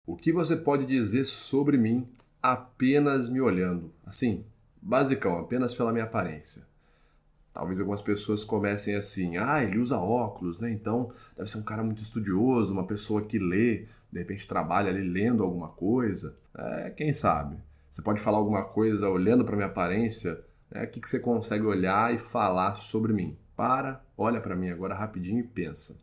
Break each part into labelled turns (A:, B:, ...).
A: O que você pode dizer sobre mim apenas me olhando? Assim, basicão, apenas pela minha aparência. Talvez algumas pessoas comecem assim, ele usa óculos, né? Então deve ser um cara muito estudioso, uma pessoa que lê, de repente trabalha ali lendo alguma coisa. Quem sabe? Você pode falar alguma coisa olhando para minha aparência, né? O que você consegue olhar e falar sobre mim? Olha para mim agora rapidinho e pensa.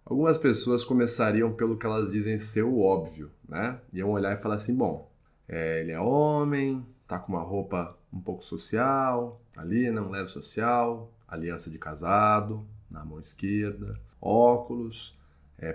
A: Algumas pessoas começariam pelo que elas dizem ser o óbvio, né? Iam olhar e falar assim, bom, ele é homem, tá com uma roupa um pouco social, ali, né, um leve social, aliança de casado, na mão esquerda, óculos,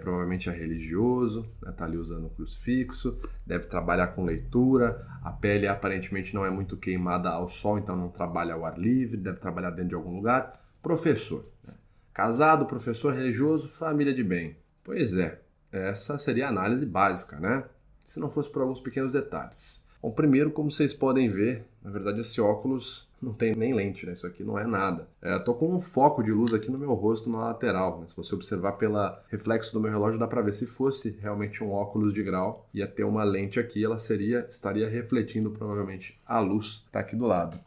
A: provavelmente é religioso, né, tá ali usando o crucifixo, deve trabalhar com leitura, a pele aparentemente não é muito queimada ao sol, então não trabalha ao ar livre, deve trabalhar dentro de algum lugar. Professor, né? Casado, professor religioso, família de bem. Pois é, essa seria a análise básica, né? Se não fosse por alguns pequenos detalhes. Bom, primeiro, como vocês podem ver, na verdade esse óculos não tem nem lente, né? Isso aqui não é nada. Eu tô com um foco de luz aqui no meu rosto, na lateral, mas se você observar pelo reflexo do meu relógio, dá para ver se fosse realmente um óculos de grau, ia ter uma lente aqui, ela estaria refletindo provavelmente a luz que tá aqui do lado.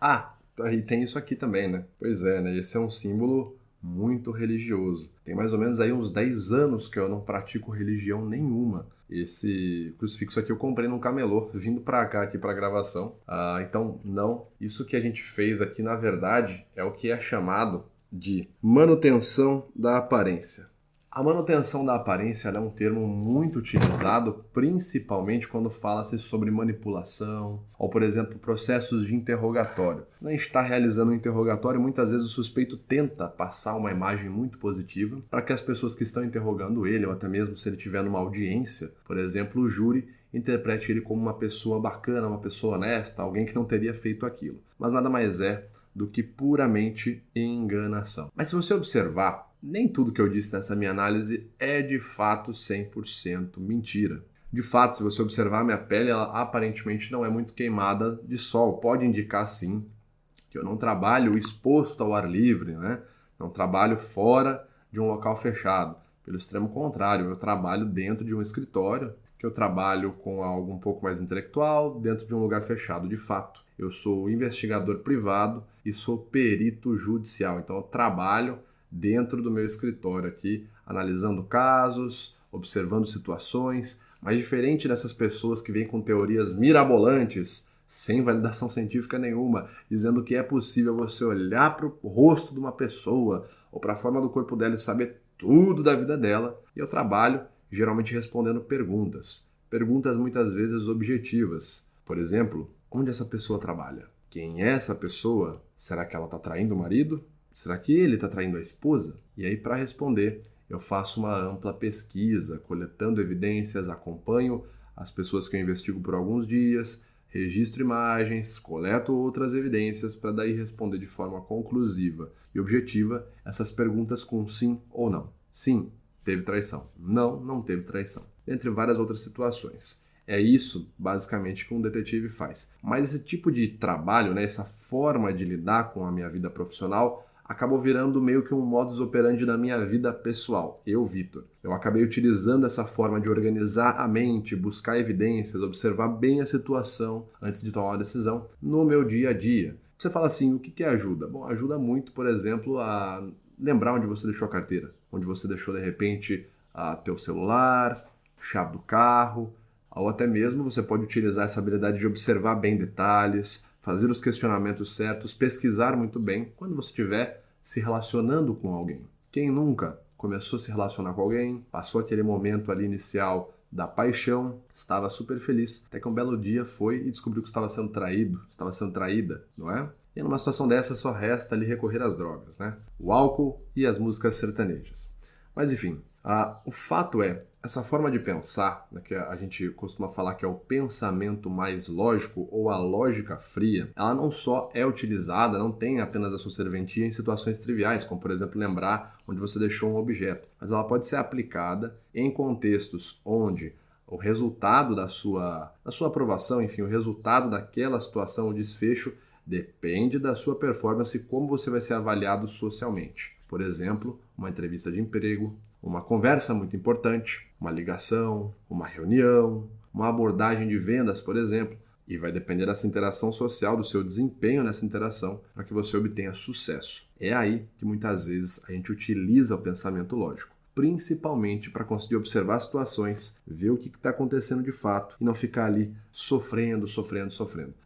A: E tem isso aqui também, né? Pois é, né? Esse é um símbolo muito religioso. Tem mais ou menos aí uns 10 anos que eu não pratico religião nenhuma. Esse crucifixo aqui eu comprei num camelô, vindo pra cá aqui pra gravação. Então, não. Isso que a gente fez aqui, na verdade, é o que é chamado de manutenção da aparência. A manutenção da aparência é um termo muito utilizado, principalmente quando fala-se sobre manipulação ou, por exemplo, processos de interrogatório. Quando a gente está realizando um interrogatório, muitas vezes o suspeito tenta passar uma imagem muito positiva para que as pessoas que estão interrogando ele, ou até mesmo se ele estiver numa audiência, por exemplo, o júri, interprete ele como uma pessoa bacana, uma pessoa honesta, alguém que não teria feito aquilo. Mas nada mais é do que puramente enganação. Mas se você observar, nem tudo que eu disse nessa minha análise é de fato 100% mentira. De fato, se você observar, minha pele ela aparentemente não é muito queimada de sol. Pode indicar sim que eu não trabalho exposto ao ar livre, né? Não trabalho fora de um local fechado. Pelo extremo contrário, eu trabalho dentro de um escritório, que eu trabalho com algo um pouco mais intelectual, dentro de um lugar fechado de fato. Eu sou investigador privado e sou perito judicial, então eu trabalho dentro do meu escritório aqui, analisando casos, observando situações, mas diferente dessas pessoas que vêm com teorias mirabolantes, sem validação científica nenhuma, dizendo que é possível você olhar para o rosto de uma pessoa ou para a forma do corpo dela e saber tudo da vida dela, e eu trabalho geralmente respondendo perguntas. Perguntas muitas vezes objetivas. Por exemplo, onde essa pessoa trabalha? Quem é essa pessoa? Será que ela está traindo o marido? Será que ele está traindo a esposa? E aí, para responder, eu faço uma ampla pesquisa, coletando evidências, acompanho as pessoas que eu investigo por alguns dias, registro imagens, coleto outras evidências para daí responder de forma conclusiva e objetiva essas perguntas com sim ou não. Sim, teve traição. Não, não teve traição. Entre várias outras situações. É isso, basicamente, que um detetive faz. Mas esse tipo de trabalho, né, essa forma de lidar com a minha vida profissional, acabou virando meio que um modus operandi da minha vida pessoal. Eu, Vitor. Eu acabei utilizando essa forma de organizar a mente, buscar evidências, observar bem a situação antes de tomar uma decisão no meu dia a dia. Você fala assim, o que ajuda? Bom, ajuda muito, por exemplo, a lembrar onde você deixou a carteira, onde você deixou, de repente, teu celular, chave do carro, ou até mesmo você pode utilizar essa habilidade de observar bem detalhes, fazer os questionamentos certos, pesquisar muito bem quando você estiver se relacionando com alguém. Quem nunca começou a se relacionar com alguém, passou aquele momento ali inicial da paixão, estava super feliz, até que um belo dia foi e descobriu que estava sendo traído, estava sendo traída, não é? E numa situação dessa só resta ali recorrer às drogas, né? O álcool e as músicas sertanejas. Mas enfim, o fato é, essa forma de pensar, né, que a gente costuma falar que é o pensamento mais lógico ou a lógica fria, ela não só é utilizada, não tem apenas a sua serventia em situações triviais, como por exemplo lembrar onde você deixou um objeto, mas ela pode ser aplicada em contextos onde o resultado da sua aprovação, enfim, o resultado daquela situação, o desfecho, depende da sua performance e como você vai ser avaliado socialmente. Por exemplo, uma entrevista de emprego, uma conversa muito importante, uma ligação, uma reunião, uma abordagem de vendas, por exemplo, e vai depender dessa interação social, do seu desempenho nessa interação, para que você obtenha sucesso. É aí que muitas vezes a gente utiliza o pensamento lógico, principalmente para conseguir observar situações, ver o que está acontecendo de fato e não ficar ali sofrendo.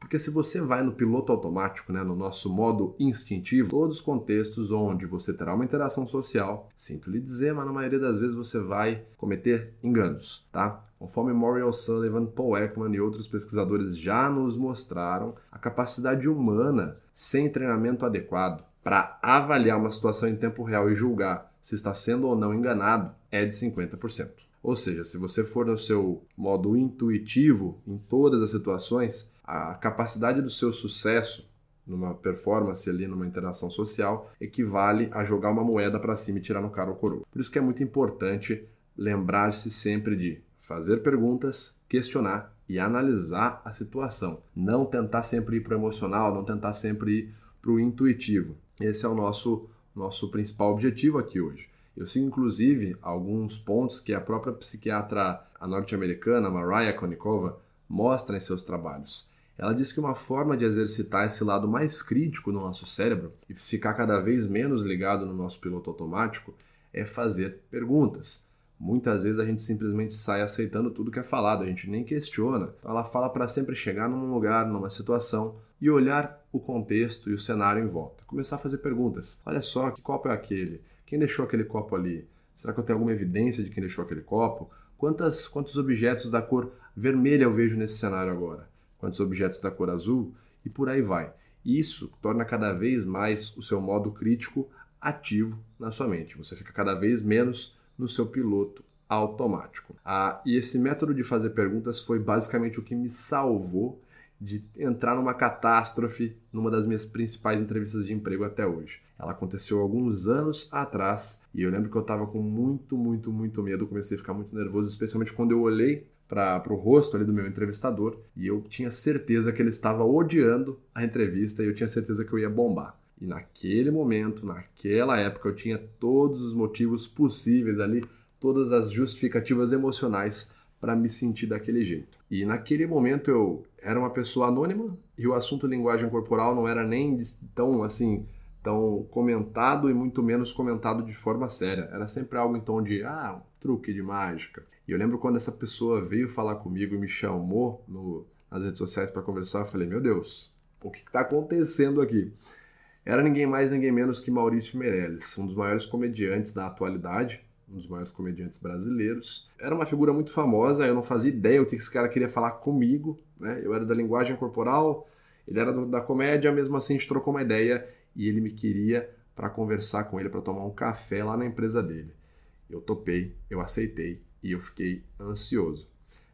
A: Porque se você vai no piloto automático, no nosso modo instintivo, todos os contextos onde você terá uma interação social, sinto lhe dizer, mas na maioria das vezes você vai cometer enganos, tá? Conforme Muriel Sullivan, Paul Ekman e outros pesquisadores já nos mostraram, a capacidade humana, sem treinamento adequado, para avaliar uma situação em tempo real e julgar se está sendo ou não enganado, é de 50%. Ou seja, se você for no seu modo intuitivo em todas as situações, a capacidade do seu sucesso numa performance ali, numa interação social, equivale a jogar uma moeda para cima e tirar no cara ou coroa. Por isso que é muito importante lembrar-se sempre de fazer perguntas, questionar e analisar a situação. Não tentar sempre ir para o emocional, não tentar sempre ir para o intuitivo. Esse é o nosso principal objetivo aqui hoje. Eu sigo, inclusive, alguns pontos que a própria psiquiatra norte-americana, Mariah Konikova, mostra em seus trabalhos. Ela diz que uma forma de exercitar esse lado mais crítico no nosso cérebro e ficar cada vez menos ligado no nosso piloto automático é fazer perguntas. Muitas vezes a gente simplesmente sai aceitando tudo que é falado, a gente nem questiona. Então ela fala para sempre chegar num lugar, numa situação e olhar o contexto e o cenário em volta. Começar a fazer perguntas. Olha só, que copo é aquele? Quem deixou aquele copo ali? Será que eu tenho alguma evidência de quem deixou aquele copo? Quantos objetos da cor vermelha eu vejo nesse cenário agora? Quantos objetos da cor azul? E por aí vai. Isso torna cada vez mais o seu modo crítico ativo na sua mente. Você fica cada vez menos no seu piloto automático. E esse método de fazer perguntas foi basicamente o que me salvou de entrar numa catástrofe numa das minhas principais entrevistas de emprego até hoje. Ela aconteceu alguns anos atrás e eu lembro que eu estava com muito medo, comecei a ficar muito nervoso, especialmente quando eu olhei para o rosto ali do meu entrevistador e eu tinha certeza que ele estava odiando a entrevista e eu tinha certeza que eu ia bombar. E naquele momento, naquela época, eu tinha todos os motivos possíveis ali, todas as justificativas emocionais para me sentir daquele jeito. E naquele momento eu era uma pessoa anônima e o assunto linguagem corporal não era nem tão comentado e muito menos comentado de forma séria. Era sempre algo em tom de, um truque de mágica. E eu lembro quando essa pessoa veio falar comigo e me chamou nas redes sociais para conversar, eu falei, meu Deus, o que está acontecendo aqui? Era ninguém mais, ninguém menos que Maurício Meirelles, um dos maiores comediantes da atualidade, um dos maiores comediantes brasileiros. Era uma figura muito famosa, eu não fazia ideia o que esse cara queria falar comigo, né? Eu era da linguagem corporal, ele era da comédia, mesmo assim a gente trocou uma ideia e ele me queria para conversar com ele, para tomar um café lá na empresa dele. Eu topei, eu aceitei e eu fiquei ansioso.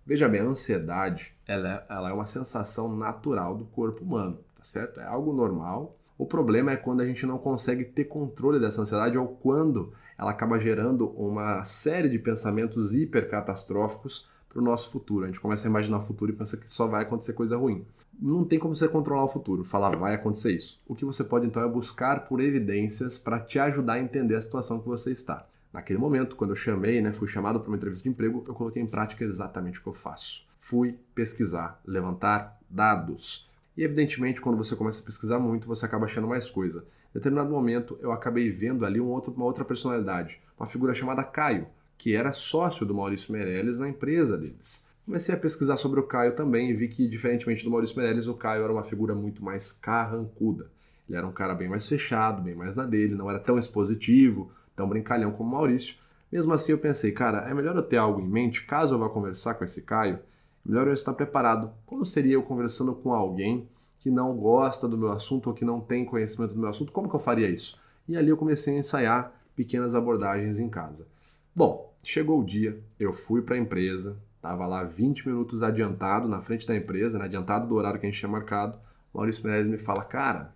A: Veja bem, a ansiedade ela é uma sensação natural do corpo humano, tá certo? É algo normal. O problema é quando a gente não consegue ter controle dessa ansiedade ou quando ela acaba gerando uma série de pensamentos hipercatastróficos para o nosso futuro. A gente começa a imaginar o futuro e pensa que só vai acontecer coisa ruim. Não tem como você controlar o futuro, falar vai acontecer isso. O que você pode então é buscar por evidências para te ajudar a entender a situação que você está. Naquele momento, quando eu fui chamado para uma entrevista de emprego, eu coloquei em prática exatamente o que eu faço. Fui pesquisar, levantar dados. E evidentemente, quando você começa a pesquisar muito, você acaba achando mais coisa. Em determinado momento, eu acabei vendo ali uma outra personalidade, uma figura chamada Caio, que era sócio do Maurício Meirelles na empresa deles. Comecei a pesquisar sobre o Caio também e vi que, diferentemente do Maurício Meirelles, o Caio era uma figura muito mais carrancuda. Ele era um cara bem mais fechado, bem mais na dele, não era tão expositivo, tão brincalhão como o Maurício. Mesmo assim, eu pensei, cara, é melhor eu ter algo em mente, caso eu vá conversar com esse Caio, melhor eu estar preparado. Como seria eu conversando com alguém que não gosta do meu assunto ou que não tem conhecimento do meu assunto? Como que eu faria isso? E ali eu comecei a ensaiar pequenas abordagens em casa. Bom, chegou o dia, eu fui para a empresa, estava lá 20 minutos adiantado na frente da empresa, adiantado do horário que a gente tinha marcado. O Maurício Meirelles me fala, cara,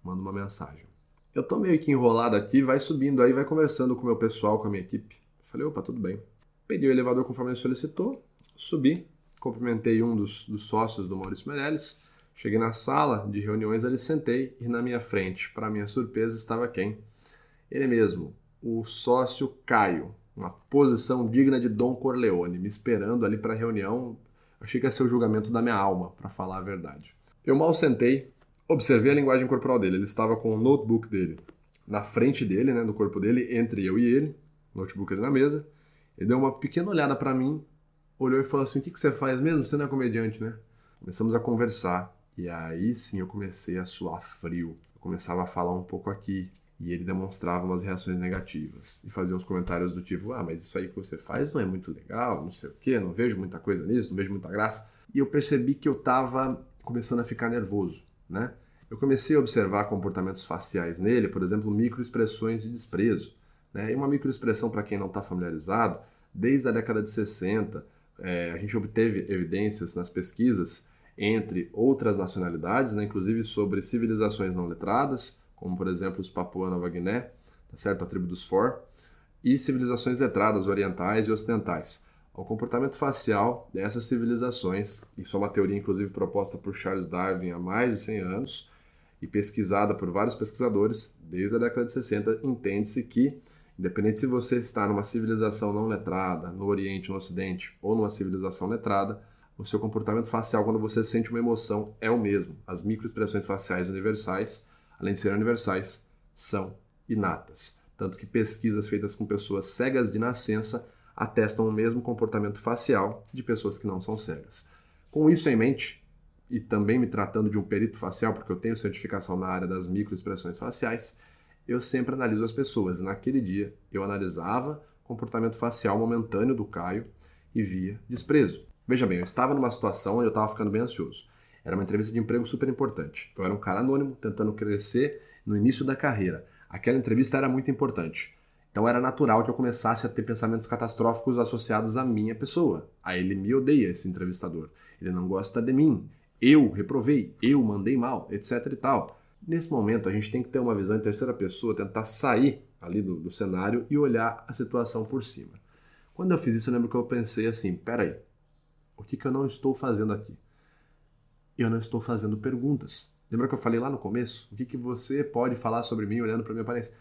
A: manda uma mensagem. Eu tô meio que enrolado aqui, vai subindo aí, vai conversando com o meu pessoal, com a minha equipe. Falei, opa, tudo bem. Peguei o elevador conforme ele solicitou, subi, cumprimentei um dos sócios do Maurício Meirelles, cheguei na sala de reuniões, ali sentei e na minha frente, para minha surpresa, estava quem? Ele mesmo, o sócio Caio. uma posição digna de Dom Corleone, me esperando ali para a reunião. Achei que ia ser o julgamento da minha alma, para falar a verdade. Eu mal sentei, observei a linguagem corporal dele. Ele estava com o notebook dele na frente dele, né, no corpo dele, entre eu e ele, notebook ali na mesa. Ele deu uma pequena olhada para mim, olhou e falou assim: o que você faz mesmo? Você não é comediante, né? Começamos a conversar. E aí sim eu comecei a suar frio. Eu começava a falar um pouco aqui. E ele demonstrava umas reações negativas. E fazia uns comentários do tipo: ah, mas isso aí que você faz não é muito legal, não sei o quê, não vejo muita coisa nisso, não vejo muita graça. E eu percebi que eu estava começando a ficar nervoso, né? Eu comecei a observar comportamentos faciais nele, por exemplo, microexpressões de desprezo, né? E uma microexpressão, para quem não está familiarizado, desde a década de 60, a gente obteve evidências nas pesquisas entre outras nacionalidades, né, inclusive sobre civilizações não letradas, como por exemplo os Papua Nova Guiné, tá certo? A tribo dos For, e civilizações letradas orientais e ocidentais. O comportamento facial dessas civilizações, isso é uma teoria inclusive proposta por Charles Darwin há mais de 100 anos e pesquisada por vários pesquisadores desde a década de 60, entende-se que, independente se você está numa civilização não letrada, no Oriente, no Ocidente, ou numa civilização letrada, o seu comportamento facial, quando você sente uma emoção, é o mesmo. As microexpressões faciais universais, além de serem universais, são inatas. Tanto que pesquisas feitas com pessoas cegas de nascença atestam o mesmo comportamento facial de pessoas que não são cegas. Com isso em mente, e também me tratando de um perito facial, porque eu tenho certificação na área das microexpressões faciais, eu sempre analiso as pessoas. Naquele dia, eu analisava o comportamento facial momentâneo do Caio e via desprezo. Veja bem, eu estava numa situação onde eu estava ficando bem ansioso. Era uma entrevista de emprego super importante. Eu era um cara anônimo, tentando crescer no início da carreira. Aquela entrevista era muito importante. Então era natural que eu começasse a ter pensamentos catastróficos associados à minha pessoa. Aí ele me odeia, esse entrevistador. Ele não gosta de mim. Eu reprovei, eu mandei mal, etc e tal. Nesse momento, a gente tem que ter uma visão em terceira pessoa, tentar sair ali do cenário e olhar a situação por cima. Quando eu fiz isso, eu lembro que eu pensei assim: peraí, o que eu não estou fazendo aqui? Eu não estou fazendo perguntas. Lembra que eu falei lá no começo? O que você pode falar sobre mim olhando para a minha aparência?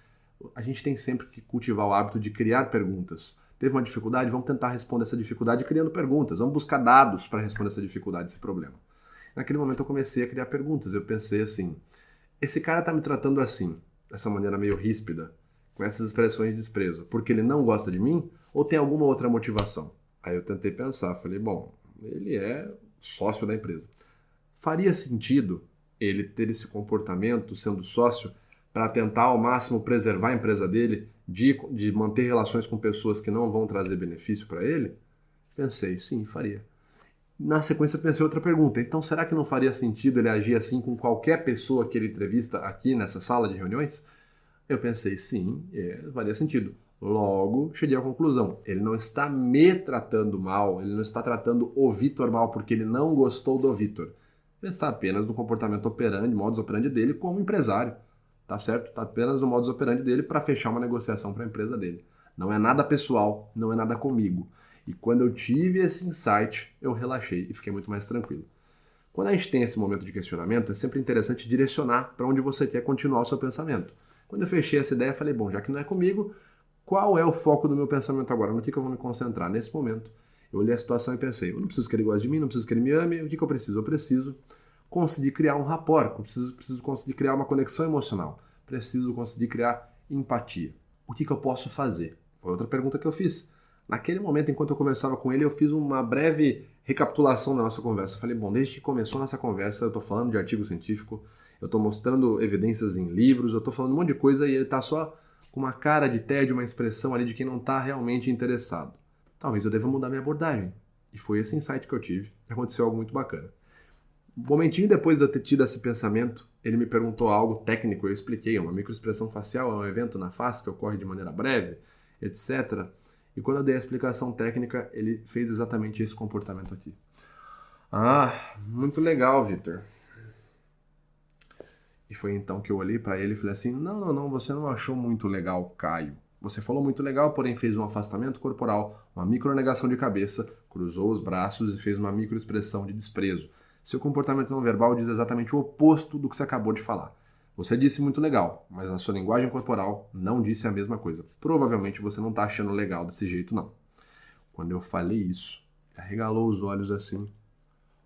A: A gente tem sempre que cultivar o hábito de criar perguntas. Teve uma dificuldade? Vamos tentar responder essa dificuldade criando perguntas. Vamos buscar dados para responder essa dificuldade, esse problema. Naquele momento eu comecei a criar perguntas. Eu pensei assim: esse cara está me tratando assim, dessa maneira meio ríspida, com essas expressões de desprezo, porque ele não gosta de mim ou tem alguma outra motivação? Aí eu tentei pensar, falei: bom, ele é sócio da empresa. Faria sentido ele ter esse comportamento sendo sócio para tentar ao máximo preservar a empresa dele, de manter relações com pessoas que não vão trazer benefício para ele? Pensei, sim, faria. Na sequência eu pensei outra pergunta: então será que não faria sentido ele agir assim com qualquer pessoa que ele entrevista aqui nessa sala de reuniões? Eu pensei, sim, faria sentido. Logo, cheguei à conclusão: ele não está me tratando mal, ele não está tratando o Vitor mal porque ele não gostou do Vitor. Ele está apenas no comportamento operandi, modus operandi dele como empresário. Tá certo? Está apenas no modus operandi dele para fechar uma negociação para a empresa dele. Não é nada pessoal, não é nada comigo. E quando eu tive esse insight, eu relaxei e fiquei muito mais tranquilo. Quando a gente tem esse momento de questionamento, é sempre interessante direcionar para onde você quer continuar o seu pensamento. Quando eu fechei essa ideia, falei: bom, já que não é comigo, qual é o foco do meu pensamento agora? No que eu vou me concentrar nesse momento? Eu olhei a situação e pensei: eu não preciso que ele goste de mim, não preciso que ele me ame, o que eu preciso? Eu preciso conseguir criar um rapport, preciso conseguir criar uma conexão emocional, preciso conseguir criar empatia. O que eu posso fazer? Foi outra pergunta que eu fiz. Naquele momento, enquanto eu conversava com ele, eu fiz uma breve recapitulação da nossa conversa. Eu falei: bom, desde que começou a nossa conversa, eu estou falando de artigo científico, eu estou mostrando evidências em livros, eu estou falando um monte de coisa e ele está só com uma cara de tédio, uma expressão ali de quem não está realmente interessado. Talvez eu deva mudar minha abordagem. E foi esse insight que eu tive. Aconteceu algo muito bacana. Um momentinho depois de eu ter tido esse pensamento, ele me perguntou algo técnico, eu expliquei: uma microexpressão facial é um evento na face que ocorre de maneira breve, etc. E quando eu dei a explicação técnica, ele fez exatamente esse comportamento aqui. Ah, muito legal, Vitor. E foi então que eu olhei para ele e falei assim: não, você não achou muito legal, Caio. Você falou muito legal, porém fez um afastamento corporal, uma micronegação de cabeça, cruzou os braços e fez uma microexpressão de desprezo. Seu comportamento não verbal diz exatamente o oposto do que você acabou de falar. Você disse muito legal, mas a sua linguagem corporal não disse a mesma coisa. Provavelmente você não está achando legal desse jeito, não. Quando eu falei isso, arregalou os olhos assim,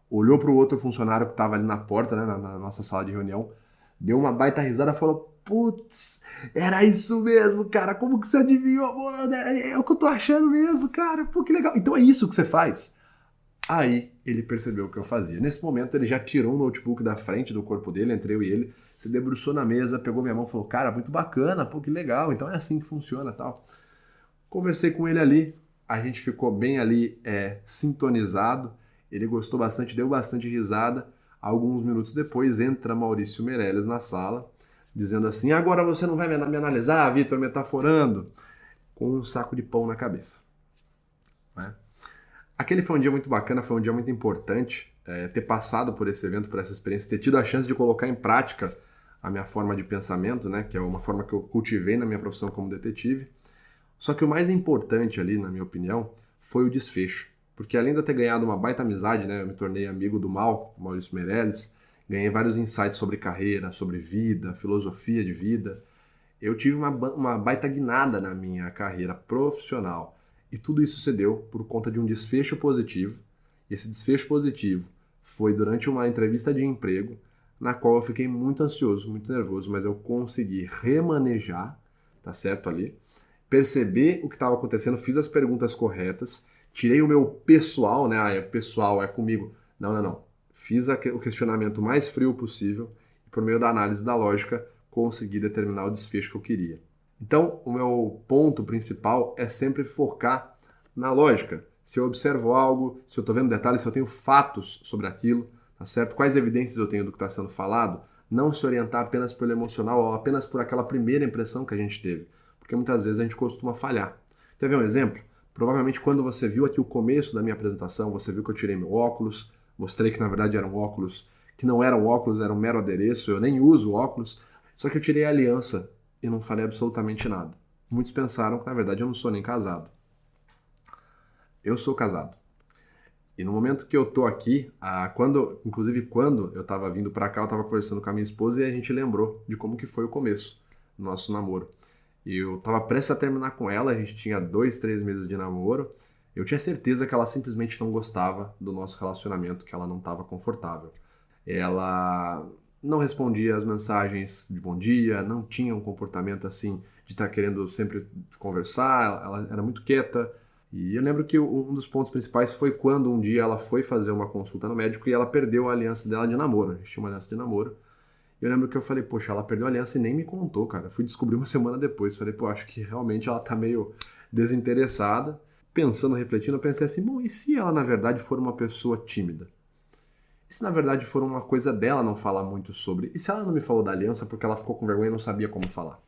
A: olhou para o outro funcionário que estava ali na porta, né, na nossa sala de reunião, deu uma baita risada e falou: putz, era isso mesmo, cara, como que você adivinhou? Mano, é o que eu tô achando mesmo, cara, pô, que legal. Então é isso que você faz? Aí ele percebeu o que eu fazia. Nesse momento ele já tirou um notebook da frente do corpo dele, entre eu e ele, se debruçou na mesa, pegou minha mão e falou: cara, muito bacana, pô, que legal, então é assim que funciona, tal. Conversei com ele ali, a gente ficou bem ali sintonizado, ele gostou bastante, deu bastante risada. Alguns minutos depois entra Maurício Meirelles na sala, dizendo assim: agora você não vai me analisar, Vitor, metaforando, com um saco de pão na cabeça. Né? Aquele foi um dia muito bacana, foi um dia muito importante, ter passado por esse evento, por essa experiência, ter tido a chance de colocar em prática a minha forma de pensamento, né, que é uma forma que eu cultivei na minha profissão como detetive. Só que o mais importante ali, na minha opinião, foi o desfecho. Porque além de eu ter ganhado uma baita amizade, né, eu me tornei amigo do Maurício Meirelles, ganhei vários insights sobre carreira, sobre vida, filosofia de vida. Eu tive uma baita guinada na minha carreira profissional. E tudo isso se deu por conta de um desfecho positivo. E esse desfecho positivo foi durante uma entrevista de emprego, na qual eu fiquei muito ansioso, muito nervoso, mas eu consegui remanejar, tá certo ali, perceber o que estava acontecendo, fiz as perguntas corretas, tirei o meu pessoal, né? Pessoal é comigo. Não. Fiz o questionamento mais frio possível e, por meio da análise da lógica, consegui determinar o desfecho que eu queria. Então, o meu ponto principal é sempre focar na lógica. Se eu observo algo, se eu estou vendo detalhes, se eu tenho fatos sobre aquilo, tá certo? Quais evidências eu tenho do que está sendo falado, não se orientar apenas pelo emocional ou apenas por aquela primeira impressão que a gente teve, porque muitas vezes a gente costuma falhar. Quer ver um exemplo? Provavelmente quando você viu aqui o começo da minha apresentação, você viu que eu tirei meu óculos, mostrei que na verdade eram óculos que não eram óculos, era um mero adereço, eu nem uso óculos, só que eu tirei a aliança e não falei absolutamente nada. Muitos pensaram que na verdade eu não sou nem casado. Eu sou casado. E no momento que eu tô aqui, inclusive quando eu tava vindo pra cá, eu tava conversando com a minha esposa e a gente lembrou de como que foi o começo do nosso namoro. E eu tava prestes a terminar com ela, a gente tinha 2, 3 meses de namoro. Eu tinha certeza que ela simplesmente não gostava do nosso relacionamento, que ela não estava confortável. Ela não respondia as mensagens de bom dia, não tinha um comportamento assim de estar querendo sempre conversar, ela era muito quieta. E eu lembro que um dos pontos principais foi quando um dia ela foi fazer uma consulta no médico e ela perdeu a aliança dela de namoro. A gente tinha uma aliança de namoro. E eu lembro que eu falei: poxa, ela perdeu a aliança e nem me contou, cara. Fui descobrir uma semana depois. Falei: pô, acho que realmente ela tá meio desinteressada. Pensando, refletindo, eu pensei assim: bom, e se ela na verdade for uma pessoa tímida? E se na verdade for uma coisa dela não falar muito sobre? E se ela não me falou da aliança porque ela ficou com vergonha e não sabia como falar?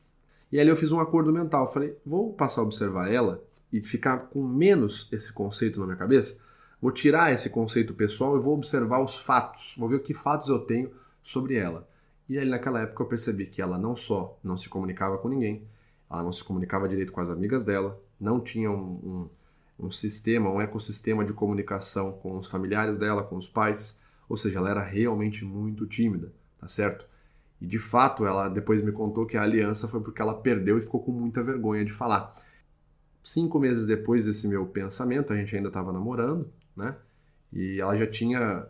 A: E ali eu fiz um acordo mental. Falei: vou passar a observar ela e ficar com menos esse conceito na minha cabeça. Vou tirar esse conceito pessoal e vou observar os fatos. Vou ver o que fatos eu tenho sobre ela. E aí naquela época eu percebi que ela não só não se comunicava com ninguém, ela não se comunicava direito com as amigas dela, não tinha um sistema, um ecossistema de comunicação com os familiares dela, com os pais, ou seja, ela era realmente muito tímida, tá certo? E de fato ela depois me contou que a aliança foi porque ela perdeu e ficou com muita vergonha de falar. 5 meses depois desse meu pensamento, a gente ainda estava namorando, né? E ela já tinha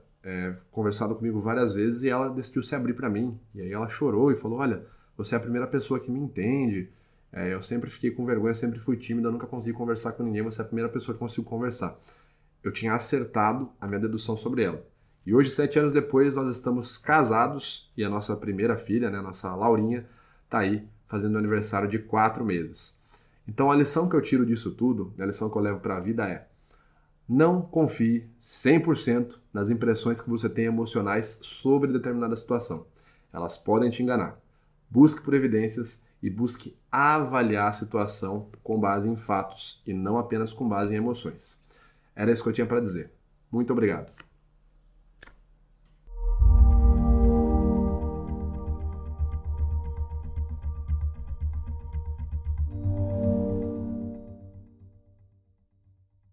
A: conversado comigo várias vezes e ela decidiu se abrir para mim. E aí ela chorou e falou: olha, você é a primeira pessoa que me entende. Eu sempre fiquei com vergonha, sempre fui tímida, nunca consegui conversar com ninguém. Você é a primeira pessoa que consigo conversar. Eu tinha acertado a minha dedução sobre ela. E hoje, 7 anos depois, nós estamos casados e a nossa primeira filha, né, a nossa Laurinha, tá aí fazendo aniversário de 4 meses. Então a lição que eu tiro disso tudo, a lição que eu levo para a vida é: não confie 100% nas impressões que você tem emocionais sobre determinada situação. Elas podem te enganar. Busque por evidências e busque avaliar a situação com base em fatos e não apenas com base em emoções. Era isso que eu tinha para dizer. Muito obrigado.